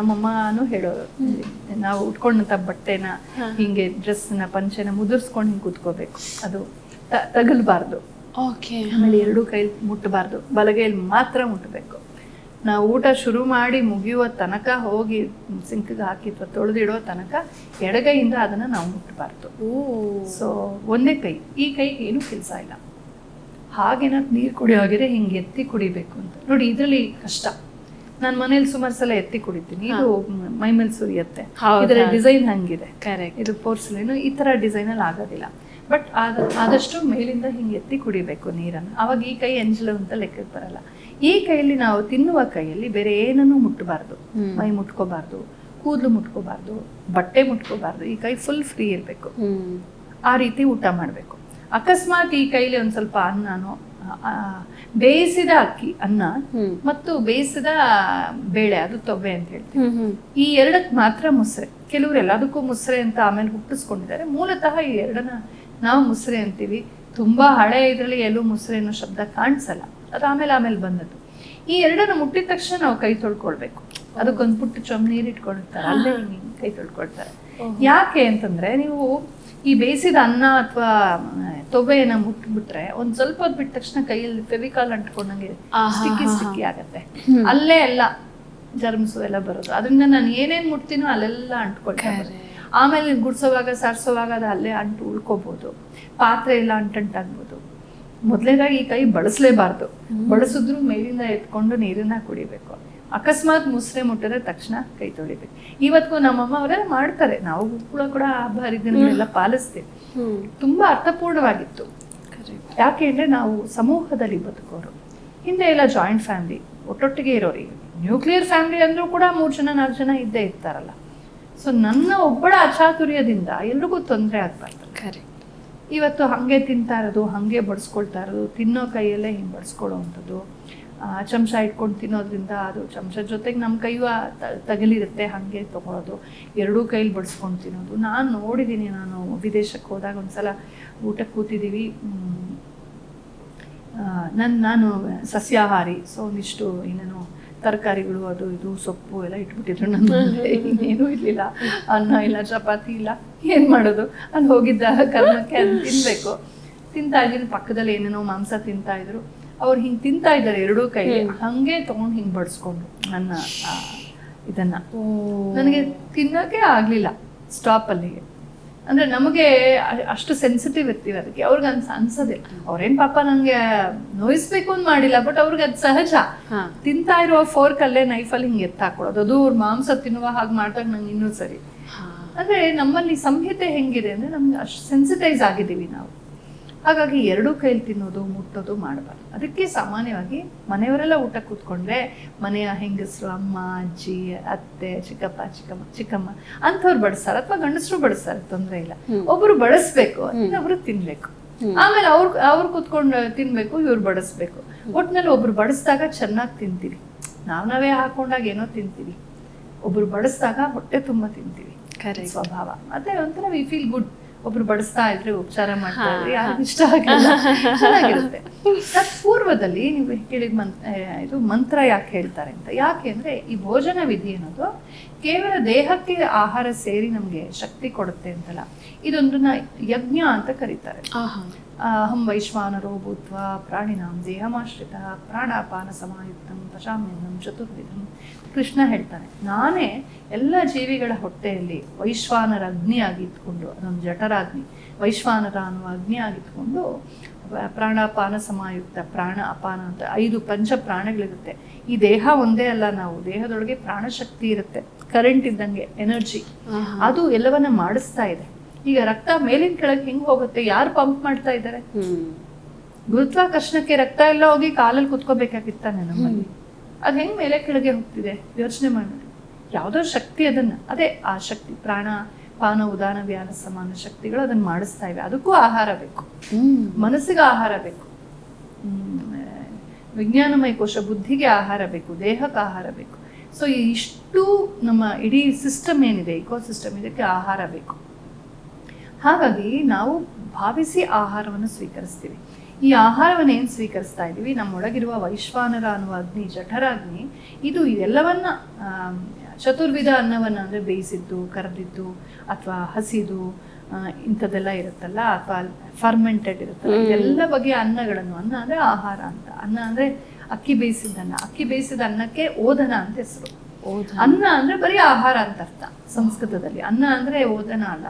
ನಮ್ಮಮ್ಮನೂ ಹೇಳೋರು, ನಾವು ಉಟ್ಕೊಂಡಂತ ಬಟ್ಟೆನ ಹಿಂಗೆ ಡ್ರೆಸ್ನ ಪಂಚೆನ ಮುದುರ್ಸ್ಕೊಂಡು ಹಿಂಗೆ ಕೂತ್ಕೋಬೇಕು, ಅದು ತಗಲ್ಬಾರ್ದು. ಆಮೇಲೆ ಎರಡೂ ಕೈ ಮುಟ್ಟಬಾರ್ದು, ಬಲಗೈಲಿ ಮಾತ್ರ ಮುಟ್ಟಬೇಕು. ನಾವು ಊಟ ಶುರು ಮಾಡಿ ಮುಗಿಯುವ ತನಕ, ಹೋಗಿ ಸಿಂಕ್ಗೆ ಹಾಕಿ ತೊಳೆದಿಡೋ ತನಕ ಎಡಗೈಯಿಂದ ಅದನ್ನ ನಾವು ಮುಟ್ಟಬಾರ್ದು. ಸೊ ಒಂದೇ ಕೈ, ಈ ಕೈಗೆ ಏನು ಕೆಲಸ ಇಲ್ಲ. ಹಾಗೇನಾದ್ರು ನೀರು ಕುಡಿಯೋಗಿದ್ರೆ ಹಿಂಗೆ ಎತ್ತಿ ಕುಡಿಬೇಕು ಅಂತ ನೋಡಿ. ಇದರಲ್ಲಿ ಕಷ್ಟ. ನಾನು ಮನೇಲಿ ಸುಮಾರು ಸಲ ಎತ್ತಿ ಕುಡಿತೀನಿ, ಇದು ಮೈ ಮೇಲೆ ಸುರಿಯತ್ತೆ. ಇದರ ಡಿಸೈನ್ ಹಂಗಿದೆ, ಇದು ಪೋರ್ಸಲೇನು, ಈ ತರ ಡಿಸೈನ್ ಅಲ್ಲಿ ಆಗೋದಿಲ್ಲ. ಬಟ್ ಆದಷ್ಟು ಮೇಲಿಂದ ಹಿಂಗೆ ಎತ್ತಿ ಕುಡಿಬೇಕು ನೀರನ್ನು. ಅವಾಗ ಈ ಕೈ ಎಂಜಲು ಅಂತ ಲೆಕ್ಕಕ್ಕೆ ಬರಲ್ಲ. ಈ ಕೈಯಲ್ಲಿ ನಾವು ತಿನ್ನುವ ಕೈಯಲ್ಲಿ ಬೇರೆ ಏನನ್ನೂ ಮುಟ್ಟಬಾರ್ದು, ಮೈ ಮುಟ್ಕೋಬಾರ್ದು, ಕೂದಲು ಮುಟ್ಕೋಬಾರ್ದು, ಬಟ್ಟೆ ಮುಟ್ಕೋಬಾರ್ದು. ಈ ಕೈ ಫುಲ್ ಫ್ರೀ ಇರಬೇಕು. ಆ ರೀತಿ ಊಟ ಮಾಡಬೇಕು. ಅಕಸ್ಮಾತ್ ಈ ಕೈಲಿ ಒಂದ್ ಸ್ವಲ್ಪ ಅನ್ನನೋ, ಬೇಯಿಸಿದ ಅಕ್ಕಿ ಅನ್ನ ಮತ್ತು ಬೇಯಿಸಿದ ಬೇಳೆ, ಅದು ತೊವ್ವೆ ಅಂತ ಹೇಳ್ತೀವಿ, ಈ ಎರಡಕ್ಕೆ ಮಾತ್ರ ಮುಸ್ರೆ. ಕೆಲವರು ಎಲ್ಲದಕ್ಕೂ ಮುಸ್ರೆ ಅಂತ ಆಮೇಲೆ ಹುಟ್ಟಿಸ್ಕೊಂಡಿದ್ದಾರೆ. ಮೂಲತಃ ಈ ಎರಡನ್ನ ನಾವು ಮುಸ್ರೆ ಅಂತೀವಿ. ತುಂಬಾ ಹಳೆ ಇದರಲ್ಲಿ ಎಲ್ಲೂ ಮುಸ್ರೆ ಅನ್ನೋ ಶಬ್ದ ಕಾಣಿಸಲ್ಲ, ಅದು ಆಮೇಲೆ ಬಂದದ್ದು. ಈ ಎರಡನ್ನ ಮುಟ್ಟಿದ ತಕ್ಷಣ ನಾವು ಕೈ ತೊಳ್ಕೊಳ್ಬೇಕು. ಅದಕ್ಕೊಂದು ಪುಟ್ಟ ನೀರು ಇಟ್ಕೊಂಡಿರ್ತಾರೆ, ಅಲ್ಲೇ ಕೈ ತೊಳ್ಕೊಳ್ತಾರೆ. ಯಾಕೆ ಅಂತಂದ್ರೆ, ನೀವು ಈ ಬೇಯಿಸಿದ ಅನ್ನ ಅಥವಾ ತೊವ್ವೆಯನ್ನ ಮುಟ್ಬಿಟ್ರೆ ಒಂದ್ ಸ್ವಲ್ಪ ಹೊತ್ತು ಬಿಟ್ಟ ತಕ್ಷಣ ಕೈಯಲ್ಲಿ ಫೆವಿಕಾಲ್ ಅಂಟ್ಕೊಂಡಂಗೆ ಸ್ಟಿಕ್ಕಿ ಆಗತ್ತೆ. ಅಲ್ಲೇ ಎಲ್ಲ ಜರ್ಮ್ಸು ಎಲ್ಲ ಬರೋದು. ಅದರಿಂದ ನಾನು ಏನೇನ್ ಮುಟ್ತೀನೋ ಅಲ್ಲೆಲ್ಲ ಅಂಟ್ಕೊಳ್ತಾರೆ. ಆಮೇಲೆ ಗುಡ್ಸೋವಾಗ ಸಾರಿಸೋವಾಗ ಅದು ಅಲ್ಲೇ ಅಂಟು ಉಳ್ಕೋಬಹುದು, ಪಾತ್ರೆ ಎಲ್ಲ ಅಂಟಂಟಾಗ್ಬೋದು. ಮೊದಲನೇದಾಗಿ ಈ ಕೈ ಬಳಸಲೇಬಾರ್ದು. ಬಳಸಿದ್ರು ಮೇಲಿಂದ ಎತ್ಕೊಂಡು ನೀರನ್ನ ಕುಡಿಬೇಕು. ಅಕಸ್ಮಾತ್ ಮುಸ್ರೆ ಮುಟ್ಟಿದ್ರೆ ತಕ್ಷಣ ಕೈ ತೊಳಿಬೇಕು. ಇವತ್ತಿಗೂ ನಮ್ಮಮ್ಮ ಅವರೆಲ್ಲ ಮಾಡ್ತಾರೆ, ನಾವು ಕೂಡ ಹಬ್ಬ ಹರಿದಿನಗಳೆಲ್ಲ ಪಾಲಿಸ್ತೀವಿ. ತುಂಬಾ ಅರ್ಥಪೂರ್ಣವಾಗಿತ್ತು. ಯಾಕೆ ಅಂದ್ರೆ ನಾವು ಸಮೂಹದಲ್ಲಿ ಬದುಕೋರು. ಹಿಂದೆ ಎಲ್ಲ ಜಾಯಿಂಟ್ ಫ್ಯಾಮಿಲಿ, ಒಟ್ಟೊಟ್ಟಿಗೆ ಇರೋರು. ನ್ಯೂಕ್ಲಿಯರ್ ಫ್ಯಾಮಿಲಿ ಅಂದ್ರೂ ಕೂಡ 3 ಜನ 4 ಜನ ಇದ್ದೇ ಇರ್ತಾರಲ್ಲ. ಸೊ ನನ್ನ ಒಬ್ಬಳ ಅಚಾತುರ್ಯದಿಂದ ಎಲ್ರಿಗೂ ತೊಂದರೆ ಆಗ್ಬಾರ್ದು. ಇವತ್ತು ಹಂಗೆ ತಿಂತಾ ಇರೋದು, ಹಂಗೆ ಬಡಿಸ್ಕೊಳ್ತಾ ಇರೋದು, ತಿನ್ನೋ ಕೈಯಲ್ಲೇ ಹಿಂಗೆ ಬಡಿಸ್ಕೊಳ್ಳೋ ಅಂಥದ್ದು, ಚಮಚ ಇಟ್ಕೊಂಡು ತಿನ್ನೋದ್ರಿಂದ ಅದು ಚಮಚದ ಜೊತೆಗೆ ನಮ್ಮ ಕೈಯೂ ತಗಲಿರುತ್ತೆ, ಹಾಗೆ ತೊಗೊಳೋದು, ಎರಡೂ ಕೈಲಿ ಬಡಿಸ್ಕೊಂಡು ತಿನ್ನೋದು. ನಾನು ನೋಡಿದ್ದೀನಿ. ನಾನು ವಿದೇಶಕ್ಕೆ ಹೋದಾಗ ಒಂದ್ಸಲ ಊಟಕ್ಕೆ ಕೂತಿದ್ದೀವಿ. ನಾನು ಸಸ್ಯಾಹಾರಿ, ಸೊ ಒಂದಿಷ್ಟು ಏನೇನೋ ತರಕಾರಿಗಳು, ಅದು ಇದು ಸೊಪ್ಪು ಎಲ್ಲ ಇಟ್ಬಿಟ್ಟಿದ್ರು. ನನ್ನ ಇನ್ನೇನೂ ಇರಲಿಲ್ಲ, ಅನ್ನ ಇಲ್ಲ, ಚಪಾತಿ ಇಲ್ಲ, ಏನು ಮಾಡೋದು? ಅಲ್ಲಿ ಹೋಗಿದ್ದ ಕರ್ಮಕ್ಕೆ ಅದು ತಿನ್ನಬೇಕು. ತಿಂತಾ ಇದ್ದೀನಿ, ಪಕ್ಕದಲ್ಲಿ ಏನೇನೋ ಮಾಂಸ ತಿಂತಾ ಇದ್ರು. ಅವ್ರು ಹಿಂಗೆ ತಿಂತಾ ಇದ್ದಾರೆ ಎರಡೂ ಕೈ, ಹಂಗೆ ತೊಗೊಂಡು ಹಿಂಗೆ ಬಡಿಸ್ಕೊಂಡು ನನ್ನ ಇದನ್ನ. ನನಗೆ ತಿನ್ನೋಕೆ ಆಗಲಿಲ್ಲ ಸ್ಟಾಪ್ ಅಲ್ಲಿಗೆ. ಅಂದರೆ ನಮಗೆ ಅಷ್ಟು ಸೆನ್ಸಿಟಿವ್ ಇರ್ತೀವಿ ಅದಕ್ಕೆ. ಅವ್ರಿಗೆ ಅನ್ಸೋದೆ, ಅವ್ರೇನು ಪಾಪ ನನಗೆ ನೋಯಿಸ್ಬೇಕು ಅಂತ ಮಾಡಿಲ್ಲ, ಬಟ್ ಅವ್ರಿಗೆ ಅದು ಸಹಜ. ತಿಂತಾ ಇರುವ ಫೋರ್ಕಲ್ಲೇ ನೈಫಲ್ಲಿ ಹಿಂಗೆ ಎತ್ತಾಕೊಳ್ಳೋದು, ಅದು ಅವ್ರ ಮಾಂಸ ತಿನ್ನುವ ಹಾಗೆ ಮಾಡಿದಾಗ ನಂಗೆ ಇನ್ನೂ ಸರಿ. ಅಂದರೆ ನಮ್ಮಲ್ಲಿ ಸಂಹಿತೆ ಹೆಂಗಿದೆ ಅಂದರೆ, ನಮ್ಗೆ ಅಷ್ಟು ಸೆನ್ಸಿಟೈಸ್ ಆಗಿದ್ದೀವಿ ನಾವು. ಹಾಗಾಗಿ ಎರಡೂ ಕೈಲಿ ತಿನ್ನೋದು, ಮುಟ್ಟೋದು ಮಾಡಬಾರ್ದು. ಅದಕ್ಕೆ ಸಾಮಾನ್ಯವಾಗಿ ಮನೆಯವರೆಲ್ಲ ಊಟ ಕೂತ್ಕೊಂಡ್ರೆ ಮನೆಯ ಹೆಂಗಸರು, ಅಮ್ಮ, ಅಜ್ಜಿ, ಅತ್ತೆ, ಚಿಕ್ಕಮ್ಮ ಅಂಥವ್ರು ಬಡಿಸ್ತಾರೆ, ಅಥವಾ ಗಂಡಸರು ಬಡಿಸ್ತಾರೆ, ತೊಂದರೆ ಇಲ್ಲ. ಒಬ್ರು ಬಡಿಸ್ಬೇಕು, ಇನ್ನೊಬ್ರು ತಿನ್ಬೇಕು. ಆಮೇಲೆ ಅವ್ರು ಕೂತ್ಕೊಂಡು ತಿನ್ಬೇಕು, ಇವ್ರು ಬಡಿಸ್ಬೇಕು. ಒಟ್ಟಿನಲ್ಲಿ ಒಬ್ರು ಬಡಿಸಿದಾಗ ಚೆನ್ನಾಗಿ ತಿಂತೀವಿ. ನಾವೇ ಹಾಕೊಂಡಾಗ ಏನೋ ತಿಂತೀವಿ, ಒಬ್ರು ಬಡಿಸಿದಾಗ ಹೊಟ್ಟೆ ತುಂಬ ತಿಂತೀವಿ. ಸ್ವಭಾವ ಮತ್ತೆ ಒಂಥರ ವಿ ಫೀಲ್ ಗುಡ್. ಒಬ್ರು ಬಡಿಸ್ತಾ ಇದ್ರೆ, ಉಪಚಾರ ಮಾಡ್ತಾ ಇದ್ರೆ ಯಾರಿಗೂ ಇಷ್ಟ ಆಗಿಲ್ಲ, ಚೆನ್ನಾಗಿರುತ್ತೆ. ಪೂರ್ವದಲ್ಲಿ ನೀವು ಕೇಳಿದ ಇದು ಮಂತ್ರ ಯಾಕೆ ಹೇಳ್ತಾರೆ ಅಂತ. ಯಾಕೆ ಅಂದ್ರೆ, ಈ ಭೋಜನ ವಿಧಿ ಅನ್ನೋದು ಕೇವಲ ದೇಹಕ್ಕೆ ಆಹಾರ ಸೇರಿ ನಮ್ಗೆ ಶಕ್ತಿ ಕೊಡುತ್ತೆ ಅಂತಲ್ಲ, ಇದೊಂದನ್ನ ಯಜ್ಞ ಅಂತ ಕರೀತಾರೆ. ಅಹಂ ವೈಶ್ವಾನರೋ ಭೂತ್ವ ಪ್ರಾಣಿನಾಂ ದೇಹಮಾಶ್ರಿತ ಪ್ರಾಣಾಪಾನ ಸಮಾಯುಕ್ತಂ ಪಚಾಮ್ಯನ್ನಂ ಚತುರ್ವಿಧಂ. ಕೃಷ್ಣ ಹೇಳ್ತಾನೆ, ನಾನೇ ಎಲ್ಲ ಜೀವಿಗಳ ಹೊಟ್ಟೆಯಲ್ಲಿ ವೈಶ್ವಾನರ ಅಗ್ನಿ ಆಗಿತ್ಕೊಂಡು, ಅದೊಂದು ಜಠರಾಗ್ನಿ, ವೈಶ್ವಾನರ ಅನ್ನುವ ಅಗ್ನಿ ಆಗಿತ್ಕೊಂಡು ಪ್ರಾಣಾಪಾನ ಸಮಾಯುಕ್ತ, ಪ್ರಾಣ ಅಪಾನ ಅಂತ 5 ಪಂಚ ಪ್ರಾಣಗಳಿರುತ್ತೆ. ಈ ದೇಹ ಒಂದೇ ಅಲ್ಲ, ನಾವು ದೇಹದೊಳಗೆ ಪ್ರಾಣಶಕ್ತಿ ಇರುತ್ತೆ, ಕರೆಂಟ್ ಇದ್ದಂಗೆ ಎನರ್ಜಿ, ಅದು ಎಲ್ಲವನ್ನ ಮಾಡಿಸ್ತಾ ಇದೆ. ಈಗ ರಕ್ತ ಮೇಲಿನ ಕೆಳಗೆ ಹೆಂಗ್ ಹೋಗುತ್ತೆ? ಯಾರು ಪಂಪ್ ಮಾಡ್ತಾ ಇದ್ದಾರೆ? ಗುರುತ್ವಾಕರ್ಷಣಕ್ಕೆ ರಕ್ತ ಎಲ್ಲ ಹೋಗಿ ಕಾಲಲ್ಲಿ ಕುತ್ಕೋಬೇಕಾಗಿತ್ತಾನೆ ನಮ್ಮಲ್ಲಿ. ಅದು ಹೆಂಗ್ ಮೇಲೆ ಕೆಳಗೆ ಹೋಗ್ತಿದೆ ಯೋಚನೆ ಮಾಡಿ. ಯಾವ್ದೋ ಶಕ್ತಿ ಅದನ್ನ, ಅದೇ ಆ ಶಕ್ತಿ, ಪ್ರಾಣ ಪಾನ ಉದಾನ ವ್ಯಾನ ಸಮಾನ ಶಕ್ತಿಗಳು ಅದನ್ನ ಮಾಡಿಸ್ತಾ ಇವೆ. ಅದಕ್ಕೂ ಆಹಾರ ಬೇಕು, ಮನಸ್ಸಿಗೆ ಆಹಾರ ಬೇಕು, ವಿಜ್ಞಾನಮಯ ಕೋಶ ಬುದ್ಧಿಗೆ ಆಹಾರ ಬೇಕು, ದೇಹಕ್ಕೆ ಆಹಾರ ಬೇಕು. ಸೊ ಇಷ್ಟು ನಮ್ಮ ಇಡೀ ಸಿಸ್ಟಮ್ ಏನಿದೆ, ಇಕೋಸಿಸ್ಟಮ್, ಇದಕ್ಕೆ ಆಹಾರ ಬೇಕು. ಹಾಗಾಗಿ ನಾವು ಭಾವಿಸಿ ಆಹಾರವನ್ನು ಸ್ವೀಕರಿಸ್ತೀವಿ. ಈ ಆಹಾರವನ್ನು ಏನು ಸ್ವೀಕರಿಸ್ತಾ ಇದ್ದೀವಿ, ನಮ್ಮೊಳಗಿರುವ ವೈಶ್ವಾನರ ಅನ್ನುವ ಅಗ್ನಿ, ಜಠರಾಗ್ನಿ, ಇದು ಎಲ್ಲವನ್ನ ಚತುರ್ವಿಧ ಅನ್ನವನ್ನ ಅಂದ್ರೆ ಬೇಯಿಸಿದ್ದು, ಕರೆದಿದ್ದು ಅಥವಾ ಹಸಿದು ಇಂಥದ್ದೆಲ್ಲ ಇರುತ್ತಲ್ಲ, ಅಥವಾ ಫರ್ಮೆಂಟೆಡ್ ಇರುತ್ತಲ್ಲ, ಎಲ್ಲ ಬಗೆಯ ಅನ್ನಗಳನ್ನು, ಅನ್ನ ಅಂದ್ರೆ ಆಹಾರ ಅಂತ, ಅನ್ನ ಅಂದ್ರೆ ಅಕ್ಕಿ ಬೇಯಿಸಿದ ಅನ್ನ, ಅಕ್ಕಿ ಬೇಯಿಸಿದ ಅನ್ನಕ್ಕೆ ಓದನ ಅಂತ ಹೆಸರು. ಅನ್ನ ಅಂದ್ರೆ ಬರೀ ಆಹಾರ ಅಂತ ಅರ್ಥ ಸಂಸ್ಕೃತದಲ್ಲಿ, ಅನ್ನ ಅಂದ್ರೆ ಓದನ ಅಲ್ಲ.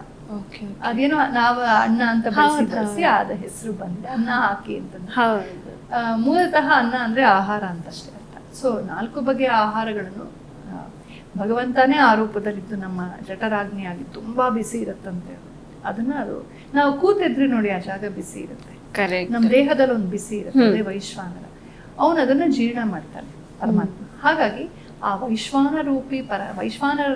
ಅದೇನೋ ನಾವು ಅನ್ನ ಅಂತ ಬಳಸಿ ಆದ ಹೆಸರು ಬಂದಿದೆ, ಅನ್ನ ಹಾಕಿ ಅಂತಂದ್ರೆ. ಮೂಲತಃ ಅನ್ನ ಅಂದ್ರೆ ಆಹಾರ ಅಂತ ಅಷ್ಟೇ ಅರ್ಥ. ಸೊ 4 ಬಗೆಯ ಆಹಾರಗಳನ್ನು ಭಗವಂತನೇ ಆ ರೂಪದಲ್ಲಿದ್ದು ನಮ್ಮ ಜಠರಾಗ್ನಿಯಾಗಿ ತುಂಬಾ ಬಿಸಿ ಇರುತ್ತಂತೆ. ಅದನ್ನ ನಾವು ಕೂತಿದ್ರೆ ನೋಡಿ ಆ ಜಾಗ ಬಿಸಿ ಇರುತ್ತೆ, ನಮ್ಮ ದೇಹದಲ್ಲಿ ಒಂದು ಬಿಸಿ ಇರುತ್ತೆ, ಅದೇ ವೈಶ್ವಾನರ. ಅವನು ಅದನ್ನ ಜೀರ್ಣ ಮಾಡ್ತಾನೆ ಪರಮಾತ್ಮ. ಹಾಗಾಗಿ ಆ ವೈಶ್ವಾನರ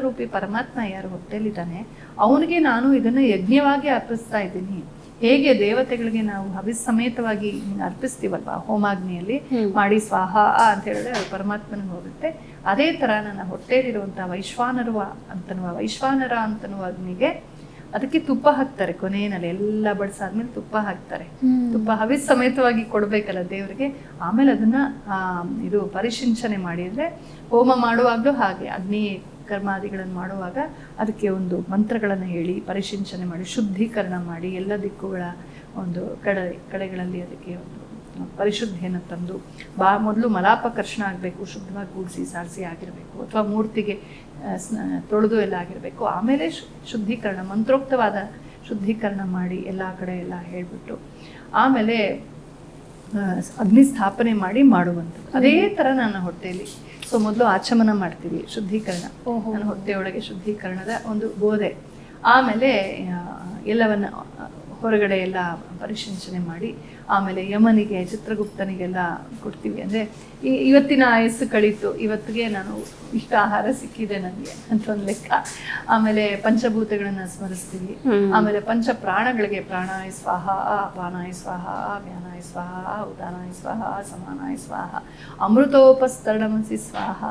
ರೂಪಿ ಪರಮಾತ್ಮ ಯಾರು ಹೊಟ್ಟೆಲಿದ್ದಾನೆ, ಅವನಿಗೆ ನಾನು ಇದನ್ನ ಯಜ್ಞವಾಗಿ ಅರ್ಪಿಸ್ತಾ ಇದ್ದೀನಿ. ಹೇಗೆ ದೇವತೆಗಳಿಗೆ ನಾವು ಹವಿಸ್ ಸಮೇತವಾಗಿ ಅರ್ಪಿಸ್ತೀವಲ್ವಾ ಹೋಮಾಗ್ನಿಯಲ್ಲಿ ಮಾಡಿ ಸ್ವಾಹ ಅಂತ ಹೇಳಿದ್ರೆ ಅದು ಪರಮಾತ್ಮನಿಗೆ ಹೋಗುತ್ತೆ. ಅದೇ ತರ ನನ್ನ ಹೊಟ್ಟೆಲಿರುವಂತಹ ವೈಶ್ವಾನರ ಅಂತನ್ನುವ ಅಗ್ನಿಗೆ ಅದಕ್ಕೆ ತುಪ್ಪ ಹಾಕ್ತಾರೆ. ಕೊನೆಯಲ್ಲಿ ಎಲ್ಲ ಬಡಿಸಾದ್ಮೇಲೆ ತುಪ್ಪ ಹಾಕ್ತಾರೆ. ತುಪ್ಪ ಹವಿಸ್ ಸಮೇತವಾಗಿ ಕೊಡ್ಬೇಕಲ್ಲ ದೇವರಿಗೆ. ಆಮೇಲೆ ಅದನ್ನ ಇದು ಪರಿಶಿಂಚನೆ ಮಾಡಿ, ಅಂದ್ರೆ ಹೋಮ ಮಾಡುವಾಗ್ಲೂ ಹಾಗೆ ಅಗ್ನಿ ಕರ್ಮಾದಿಗಳನ್ನು ಮಾಡುವಾಗ ಅದಕ್ಕೆ ಒಂದು ಮಂತ್ರಗಳನ್ನು ಹೇಳಿ ಪರಿಶಿಂಚನೆ ಮಾಡಿ ಶುದ್ಧೀಕರಣ ಮಾಡಿ ಎಲ್ಲ ದಿಕ್ಕುಗಳ ಒಂದು ಕಡೆಗಳಲ್ಲಿ ಅದಕ್ಕೆ ಒಂದು ಪರಿಶುದ್ಧಿಯನ್ನು ತಂದು ಮೊದಲು ಮಲಾಪಕರ್ಷಣ ಆಗಬೇಕು, ಶುದ್ಧವಾಗಿ ಗೂಡಿಸಿ ಸಾರಿಸಿ ಆಗಿರಬೇಕು, ಅಥವಾ ಮೂರ್ತಿಗೆ ತೊಳೆದು ಎಲ್ಲ ಆಗಿರಬೇಕು. ಆಮೇಲೆ ಶುದ್ಧೀಕರಣ, ಮಂತ್ರೋಕ್ತವಾದ ಶುದ್ಧೀಕರಣ ಮಾಡಿ ಎಲ್ಲ ಕಡೆ ಎಲ್ಲ ಹೇಳ್ಬಿಟ್ಟು ಆಮೇಲೆ ಅಗ್ನಿ ಸ್ಥಾಪನೆ ಮಾಡಿ ಮಾಡುವಂಥದ್ದು. ಅದೇ ಥರ ನನ್ನ ಹೊಟ್ಟೆಯಲ್ಲಿ ಸೊ ಮೊದಲು ಆಚಮನ ಮಾಡ್ತೀವಿ, ಶುದ್ಧೀಕರಣ, ನನ್ನ ಹೊಟ್ಟೆಯೊಳಗೆ ಶುದ್ಧೀಕರಣದ ಒಂದು ಬೋಧೆ. ಆಮೇಲೆ ಎಲ್ಲವನ್ನ ಹೊರಗಡೆ ಎಲ್ಲ ಪರಿಶೀಲನೆ ಮಾಡಿ ಆಮೇಲೆ ಯಮನಿಗೆ, ಚಿತ್ರಗುಪ್ತನಿಗೆಲ್ಲ ಕೊಡ್ತೀವಿ. ಅಂದರೆ ಇವತ್ತಿನ ಆಯಸ್ಸು ಕಳೀತು, ಇವತ್ತಿಗೆ ನಾನು ಇಷ್ಟ ಆಹಾರ ಸಿಕ್ಕಿದೆ ನನಗೆ ಅಂತ ಒಂದು ಲೆಕ್ಕ. ಆಮೇಲೆ ಪಂಚಭೂತಗಳನ್ನು ಸ್ಮರಿಸ್ತೀವಿ. ಆಮೇಲೆ ಪಂಚ ಪ್ರಾಣಗಳಿಗೆ ಪ್ರಾಣಾಯ ಸ್ವಾಹ, ಅಪಾನಾಯ ಸ್ವಾಹ, ವ್ಯಾನಾಯ ಸ್ವಾಹ, ಉದಾನಾಯ ಸ್ವಾಹ, ಸಮಾನಾಯ ಸ್ವಾಹ, ಅಮೃತೋಪಸ್ತರಣಮಸಿ ಸ್ವಾಹ.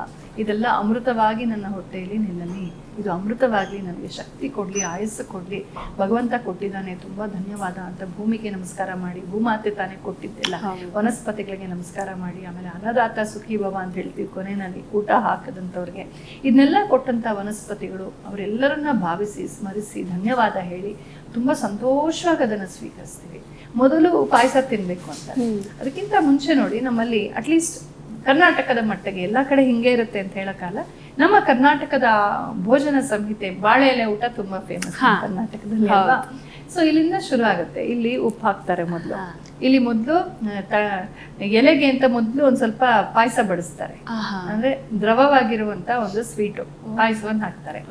ಇದೆಲ್ಲ ಅಮೃತವಾಗಿ ನನ್ನ ಹೊಟ್ಟೆಯಲ್ಲಿ ನಿಲ್ಲಲಿ, ಇದು ಅಮೃತವಾಗಿ ನನಗೆ ಶಕ್ತಿ ಕೊಡಲಿ, ಆಯಸ್ಸು ಕೊಡಲಿ, ಭಗವಂತ ಕೊಟ್ಟಿದ್ದಾನೆ, ತುಂಬ ಧನ್ಯವಾದ ಅಂತ ಭೂಮಿಗೆ ನಮಸ್ಕಾರ ಮಾಡಿ, ಭೂಮಾತೆ ತಾನೇ ಕೊಟ್ಟಿದ್ದೆಲ್ಲ, ವನಸ್ಪತಿಗಳಿಗೆ ನಮಸ್ಕಾರ ಮಾಡಿ, ಆಮೇಲೆ ಅನ್ನದಾತ ಸುಖಿ ಭವ ಅಂತ ಹೇಳ್ತೀವಿ ಕೊನೆಯಲ್ಲಿ, ಊಟ ಹಾಕದಂಥವ್ರಿಗೆ. ಇದನ್ನೆಲ್ಲ ಕೊಟ್ಟಂಥ ವನಸ್ಪತಿಗಳು ಅವರೆಲ್ಲರನ್ನ ಭಾವಿಸಿ ಸ್ಮರಿಸಿ ಧನ್ಯವಾದ ಹೇಳಿ ತುಂಬ ಸಂತೋಷವಾಗಿ ಅದನ್ನು ಸ್ವೀಕರಿಸ್ತೀವಿ. ಮೊದಲು ಪಾಯಸ ತಿನ್ಬೇಕು ಅಂತ. ಅದಕ್ಕಿಂತ ಮುಂಚೆ ನೋಡಿ, ನಮ್ಮಲ್ಲಿ ಅಟ್ಲೀಸ್ಟ್ ಕರ್ನಾಟಕದ ಮಟ್ಟಿಗೆ ಎಲ್ಲ ಕಡೆ ಹಿಂಗೆ ಇರುತ್ತೆ ಅಂತ ಹೇಳಕ್ಕಲ್ಲ, ನಮ್ಮ ಕರ್ನಾಟಕದ ಭೋಜನ ಸಂಹಿತೆ ಬಾಳೆ ಎಲೆ ಊಟ ತುಂಬಾ ಫೇಮಸ್ ಕರ್ನಾಟಕದಲ್ಲಿ ಅಲ್ವಾ. ಸೊ ಇಲ್ಲಿಂದ ಶುರು ಆಗುತ್ತೆ. ಇಲ್ಲಿ ಉಪ್ಪು ಹಾಕ್ತಾರೆ ಮೊದಲು, ಇಲ್ಲಿ ಮೊದಲು ಎಲೆಗೆ ಅಂತ ಮೊದಲು ಒಂದ್ ಸ್ವಲ್ಪ ಪಾಯಸ ಬಡಿಸ್ತಾರೆ, ಅಂದ್ರೆ ದ್ರವವಾಗಿರುವಂತ ಒಂದು ಸ್ವೀಟು ಪಾಯಸವನ್ನು ಹಾಕ್ತಾರೆ.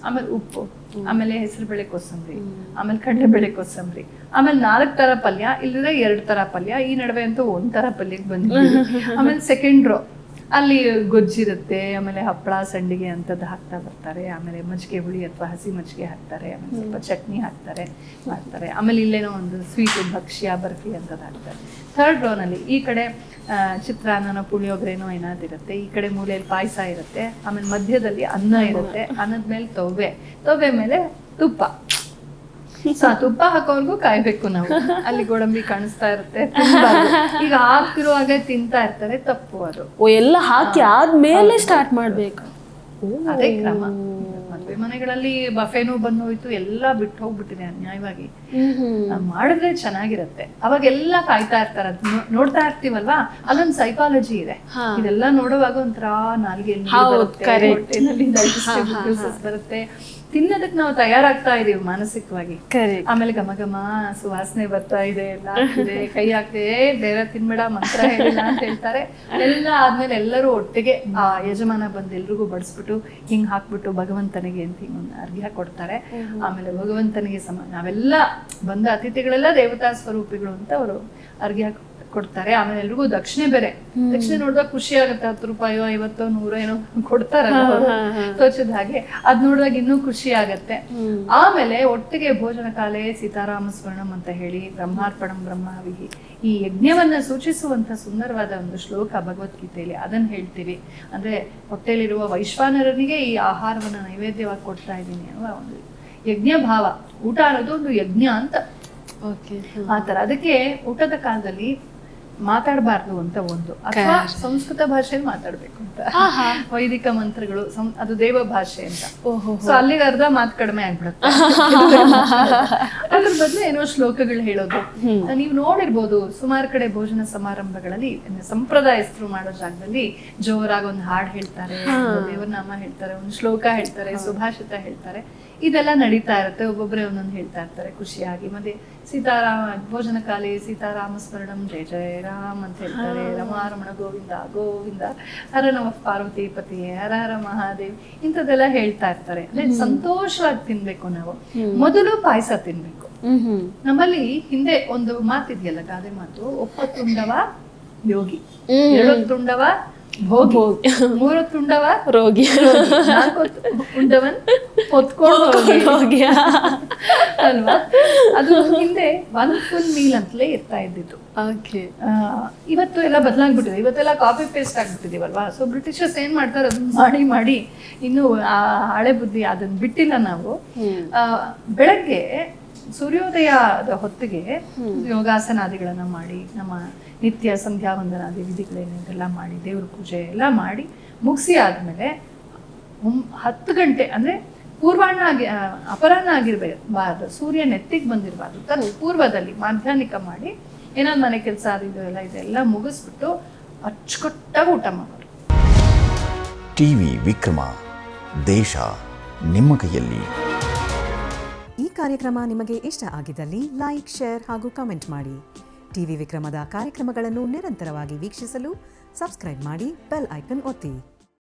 ಆಮೇಲೆ ಉಪ್ಪು, ಆಮೇಲೆ ಹೆಸರುಬೇಳೆ ಕೋಸಂಬರಿ, ಆಮೇಲೆ ಕಡಲೆಬೇಳೆ ಕೋಸಂಬರಿ, ಆಮೇಲೆ 4 ತರ ಪಲ್ಯ, ಇಲ್ಲದ್ರೆ 2 ತರ ಪಲ್ಯ, ಈ ನಡುವೆ ಅಂತೂ 1 ತರ ಪಲ್ಯಕ್ಕೆ ಬಂದಿದೆ. ಆಮೇಲೆ ಸೆಕೆಂಡ್ ರೋ ಅಲ್ಲಿ ಗೊಜ್ಜಿರುತ್ತೆ, ಆಮೇಲೆ ಹಪ್ಪಳ ಸಂಡಿಗೆ ಅಂತದ್ದು ಹಾಕ್ತಾ ಬರ್ತಾರೆ, ಆಮೇಲೆ ಮಜ್ಜಿಗೆ ಹುಳಿ ಅಥವಾ ಹಸಿ ಮಜ್ಜಿಗೆ ಹಾಕ್ತಾರೆ, ಆಮೇಲೆ ಸ್ವಲ್ಪ ಚಟ್ನಿ ಹಾಕ್ತಾರೆ ಮಾಡ್ತಾರೆ, ಆಮೇಲೆ ಇಲ್ಲೇನೋ ಒಂದು ಸ್ವೀಟು ಭಕ್ಷ್ಯ ಬರ್ಫಿ ಅಂತದ್ದು ಹಾಕ್ತಾರೆ. ಥರ್ಡ್ ರೋನಲ್ಲಿ ಈ ಕಡೆ ಚಿತ್ರಾನ್ನನೋ ಪುಳಿಯೋಗರೆನೋ ಏನಾದಿರುತ್ತೆ, ಈ ಕಡೆ ಮೂಲೆಯಲ್ಲಿ ಪಾಯಸ ಇರುತ್ತೆ, ಆಮೇಲೆ ಮಧ್ಯದಲ್ಲಿ ಅನ್ನ ಇರುತ್ತೆ, ಅನ್ನದ ಮೇಲೆ ತೌವೆ ಮೇಲೆ ತುಪ್ಪ. ತುಪ್ಪ ಹಾಕೋರ್ಗು ಕಾಯ್ಬೇಕು ನಾವು. ಅಲ್ಲಿ ಗೋಡಂಬಿ ಕಾಣಿಸ್ತಾ ಇರುತ್ತೆ, ಈಗ ಹಾಕ್ತಿರುವಾಗ ತಿಂತಾ ಇರ್ತಾರೆ, ತಪ್ಪು ಅದು. ಎಲ್ಲ ಹಾಕಿ ಆದ್ಮೇಲೆ ಸ್ಟಾರ್ಟ್ ಮಾಡ್ಬೇಕು, ಅದೇ ಕ್ರಮ. ಮದುವೆ ಮನೆಗಳಲ್ಲಿ ಬಫೆನೂ ಬಂದು ಹೋಯ್ತು, ಎಲ್ಲ ಬಿಟ್ಟು ಹೋಗ್ಬಿಟ್ಟಿದೆ ಅನ್ಯಾಯವಾಗಿ. ಮಾಡಿದ್ರೆ ಚೆನ್ನಾಗಿರತ್ತೆ, ಅವಾಗೆಲ್ಲ ಕಾಯ್ತಾ ಇರ್ತಾರೆ, ಅದ್ ನೋಡ್ತಾ ಇರ್ತೀವಲ್ವಾ, ಅಲ್ಲೊಂದು ಸೈಕಾಲಜಿ ಇದೆ. ಇದೆಲ್ಲ ನೋಡುವಾಗ ಒಂಥರ ನಾಲ್ಗೆಯಲ್ಲಿ ಬರುತ್ತೆ, ತಿನ್ನೋದಕ್ಕೆ ನಾವು ತಯಾರಾಗ್ತಾ ಇದೀವಿ ಮಾನಸಿಕವಾಗಿ. ಆಮೇಲೆ ಘಮ ಘಮ ಸುವಾಸನೆ ಬರ್ತಾ ಇದೆ, ಎಲ್ಲ ಆಗ್ತಿದೆ, ಕೈ ಹಾಕ್ತಿದೆ, ಬೇರೆ ತಿನ್ಬೇಡ ಮಂತ್ರ ಹೇಳಿಲ್ಲ ಅಂತ ಹೇಳ್ತಾರೆ. ಎಲ್ಲ ಆದ್ಮೇಲೆ ಎಲ್ಲರೂ ಒಟ್ಟಿಗೆ ಆ ಯಜಮಾನ ಬಂದು ಎಲ್ರಿಗೂ ಬಡಿಸ್ಬಿಟ್ಟು ಹಿಂಗ್ ಹಾಕ್ಬಿಟ್ಟು ಭಗವಂತನಿಗೆ ಅಂತ ಹಿಂಗೊಂದು ಅರ್ಘ್ಯ ಕೊಡ್ತಾರೆ. ಆಮೇಲೆ ಭಗವಂತನಿಗೆ ನಾವೆಲ್ಲ ಬಂದ ಅತಿಥಿಗಳೆಲ್ಲ ದೇವತಾ ಸ್ವರೂಪಿಗಳು ಅಂತ ಅವರು ಅರ್ಘ್ಯ ಕೊಡ್ತಾರೆ. ಆಮೇಲೆ ಎಲ್ರಿಗೂ ದಕ್ಷಿಣೆ ಬೇರೆ, ದಕ್ಷಿಣೆ ನೋಡಿದಾಗ ಖುಷಿ ಆಗುತ್ತೆ. 10 ರೂಪಾಯೋ 50 100 ಏನೋ ಕೊಡ್ತಾರಲ್ಲ ತೋಚದ ಹಾಗೆ, ಅದ್ ನೋಡಿದಾಗ ಇನ್ನೂ ಖುಷಿ ಆಗತ್ತೆ. ಆಮೇಲೆ ಒಟ್ಟಿಗೆ ಭೋಜನ ಕಾಲೇ ಸೀತಾರಾಮ ಸ್ಮರಣಂ ಅಂತ ಹೇಳಿ ಬ್ರಹ್ಮಾರ್ಪಣಂ ಬ್ರಹ್ಮಾವಿಹಿ, ಈ ಯಜ್ಞವನ್ನ ಸೂಚಿಸುವಂತ ಸುಂದರವಾದ ಒಂದು ಶ್ಲೋಕ ಭಗವದ್ಗೀತೆಯಲ್ಲಿ, ಅದನ್ನ ಹೇಳ್ತೀವಿ. ಅಂದ್ರೆ ಹೊಟ್ಟೆಲಿರುವ ವೈಶ್ವಾನರನಿಗೆ ಈ ಆಹಾರವನ್ನ ನೈವೇದ್ಯವಾಗಿ ಕೊಡ್ತಾ ಇದ್ದೀನಿ ಅನ್ನುವ ಒಂದು ಯಜ್ಞ ಭಾವ. ಊಟ ಅನ್ನೋದು ಒಂದು ಯಜ್ಞ ಅಂತ ಆ ತರ. ಅದಕ್ಕೆ ಊಟದ ಕಾಲದಲ್ಲಿ ಮಾತಾಡಬಾರ್ದು ಅಂತ ಒಂದು, ಅಥವಾ ಸಂಸ್ಕೃತ ಭಾಷೆಯಲ್ಲಿ ಮಾತಾಡ್ಬೇಕು ಅಂತ, ವೈದಿಕ ಮಂತ್ರಗಳು ಅದು ದೇವ ಭಾಷೆ ಅಂತ. ಸೊ ಅಲ್ಲಿಗೆ ಅರ್ಧ ಮಾತು ಕಡಿಮೆ ಆಗ್ಬಿಡುತ್ತೆ. ಅದ್ರ ಬದಲು ಏನೋ ಶ್ಲೋಕಗಳು ಹೇಳೋದು. ನೀವು ನೋಡಿರ್ಬೋದು ಸುಮಾರು ಕಡೆ ಭೋಜನ ಸಮಾರಂಭಗಳಲ್ಲಿ ಸಂಪ್ರದಾಯಸ್ಥರು ಮಾಡೋ ಜಾಗದಲ್ಲಿ ಜೋರಾಗಿ ಒಂದು ಹಾಡು ಹೇಳ್ತಾರೆ, ದೇವರ ನಾಮ ಹೇಳ್ತಾರೆ, ಒಂದು ಶ್ಲೋಕ ಹೇಳ್ತಾರೆ, ಸುಭಾಷಿತ ಹೇಳ್ತಾರೆ. ಇದೆಲ್ಲ ನಡೀತಾ ಇರುತ್ತೆ. ಒಬ್ಬೊಬ್ಬರೇ ಒಂದೊಂದು ಹೇಳ್ತಾ ಇರ್ತಾರೆ ಖುಷಿಯಾಗಿ. ಮತ್ತೆ ಸೀತಾರಾಮ ಭೋಜನ ಕಾಲೇ ಸೀತಾರಾಮ ಸ್ಮರಣಂ ಜಯ ಜಯ ರಾಮ್ ಅಂತ ಹೇಳ್ತಾರೆ. ರಮಾರಮಣ ಗೋವಿಂದ ಗೋವಿಂದ, ಹರ ನಮಃ ಪಾರ್ವತಿ ಪತಿಯೇ ಹರ ಹರ ಮಹಾದೇವ್, ಇಂಥದ್ದೆಲ್ಲ ಹೇಳ್ತಾ ಇರ್ತಾರೆ. ಅಂದ್ರೆ ಸಂತೋಷವಾಗಿ ತಿನ್ಬೇಕು. ನಾವು ಮೊದಲು ಪಾಯಸ ತಿನ್ಬೇಕು. ನಮ್ಮಲ್ಲಿ ಹಿಂದೆ ಒಂದು ಮಾತಿದೆಯಲ್ಲ, ಗಾದೆ ಮಾತು, ಒಪ್ಪತ್ತುಂಡವ ಯೋಗಿ, ಎರಡು ತುಂಡವ ಭೋಗಿ, ಮೂರು ತುಂಡವ ರೋಗಿ, ನಾಲ್ಕು ಉಂಡವನ್ ಹೊತ್ಕೊಂಡು ಹೋಗಿ ಅಲ್ವಾ. ಅದು ಹಿಂದೆ ಒನ್ ಫುಲ್ ಮೀಲ್ ಅಂತಲೇ ಇರ್ತಾ ಇದ್ದಿತ್ತು. ಇವತ್ತು ಎಲ್ಲ ಬದಲಾಗ್ಬಿಟ್ಟಿದೆ. ಇವತ್ತೆಲ್ಲ ಕಾಪಿ ಪೇಸ್ಟ್ ಆಗ್ಬಿಟ್ಟಿದೀವಲ್ವಾ. ಸೊ ಬ್ರಿಟಿಷರ್ಸ್ ಏನ್ ಮಾಡ್ತಾರೆ, ಅದನ್ನ ಮಾಡಿ ಮಾಡಿ ಇನ್ನು ಆ ಹಳೆ ಬುದ್ಧಿ ಅದನ್ನ ಬಿಟ್ಟಿಲ್ಲ ನಾವು. ಬೆಳಗ್ಗೆ ಸೂರ್ಯೋದಯದ ಹೊತ್ತಿಗೆ ಯೋಗಾಸನಾದಿಗಳನ್ನ ಮಾಡಿ, ನಮ್ಮ ನಿತ್ಯ ಸಂಧ್ಯಾ ವಂದನಾದಿ ವಿಧಿಗಳೇನೆಲ್ಲ ಮಾಡಿ, ದೇವ್ರ ಪೂಜೆ ಎಲ್ಲ ಮಾಡಿ ಮುಗಿಸಿ ಆದ್ಮೇಲೆ 10 ಗಂಟೆ ಅಂದ್ರೆ ಪೂರ್ವಾಹ್ನ ಅಪರಾಹ್ನ ಆಗಿರ್ಬಾರ್ದು, ಸೂರ್ಯ ನೆತ್ತಿಗೆ ಬಂದಿರಬಾರ್ದು, ಪೂರ್ವದಲ್ಲಿ ಮಾಧ್ಯಾಹ್ನಿಕ ಮಾಡಿ ಏನಾದ್ರು ಮನೆ ಕೆಲಸ ಇದೆಲ್ಲ ಮುಗಿಸ್ಬಿಟ್ಟು ಅಚ್ಚುಕಟ್ಟಾಗಿ ಊಟ ಮಾಡೋರು. ಟಿವಿ ವಿಕ್ರಮ, ದೇಶ ನಿಮ್ಮ ಕೈಯಲ್ಲಿ. ಈ ಕಾರ್ಯಕ್ರಮ ನಿಮಗೆ ಇಷ್ಟ ಆಗಿದ್ದಲ್ಲಿ ಲೈಕ್, ಶೇರ್ ಹಾಗೂ ಕಮೆಂಟ್ ಮಾಡಿ. ಟಿವಿ ವಿಕ್ರಮದ ಕಾರ್ಯಕ್ರಮಗಳನ್ನು ನಿರಂತರವಾಗಿ ವೀಕ್ಷಿಸಲು ಸಬ್ಸ್ಕ್ರೈಬ್ ಮಾಡಿ, ಬೆಲ್ ಐಕನ್ ಒತ್ತಿ.